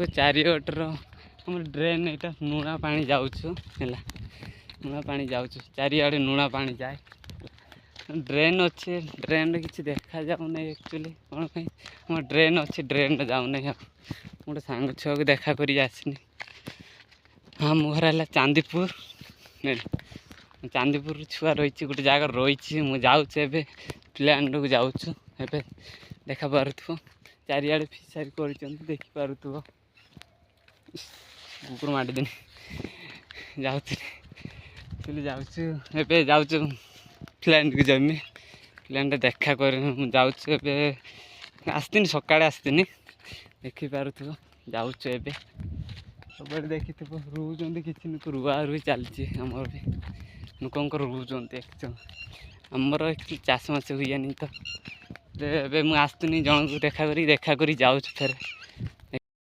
ଚାରିପଟର ଆମର ଡ୍ରେନ୍ ଏଇଟା ଲୁଣା ପାଣି ଯାଉଛୁ ହେଲା, ଲୁଣା ପାଣି ଯାଉଛୁ ଚାରିଆଡ଼େ ଲୁଣା ପାଣି ଯାଏ। ଡ୍ରେନ୍ ଅଛି, ଡ୍ରେନ୍ରେ କିଛି ଦେଖାଯାଉନାହିଁ ଆକ୍ଚୁଆଲି କ'ଣ ପାଇଁ ଆମର ଡ୍ରେନ୍ ଅଛି ଡ୍ରେନ୍ରେ ଯାଉନାହିଁ। ଆଉ ଗୋଟେ ସାଙ୍ଗ ଛୁଆକୁ ଦେଖା କରି ଆସିନି। ହଁ ମୋ ଘର ହେଲା ଚାନ୍ଦିପୁର, ଚାନ୍ଦିପୁର ଛୁଆ ରହିଛି ଗୋଟେ ଜାଗାରେ ରହିଛି। ମୁଁ ଯାଉଛି ଏବେ ପ୍ଲାଣ୍ଟକୁ ଯାଉଛୁ। ଏବେ ଦେଖାପାରୁଥିବ ଚାରିଆଡ଼େ ଫିସାରୀ କରିଛନ୍ତି ଦେଖିପାରୁଥିବ। କୁକୁର ମାଡ଼ିଦେନି ଯାଉଥିଲି ଯାଉଛୁ ଏବେ ଯାଉଛୁ ପ୍ଲାଣ୍ଟକୁ ଜମି ପ୍ଲାଣ୍ଟରେ ଦେଖା କରି ମୁଁ ଯାଉଛି ଏବେ। ଆସିଥିନି ସକାଳେ ଆସିଥିନି ଦେଖିପାରୁଥିବ ଯାଉଛୁ ଏବେ। ସବୁଆଡ଼େ ଦେଖିଥିବ ରହୁଛନ୍ତି କିଛି ଲୋକ ରୁଆ ରୁଇ ଚାଲିଛି। ଆମର ବି ଲୋକଙ୍କର ରହୁଛନ୍ତି ଆକ୍ଚୁଆଲି ଆମର ଚାଷ ମାଛ ହୁଏନି ତ। ଏବେ ମୁଁ ଆସିଥିନି ଜଣଙ୍କୁ ଦେଖା କରି ଯାଉଛି ଫେରେ।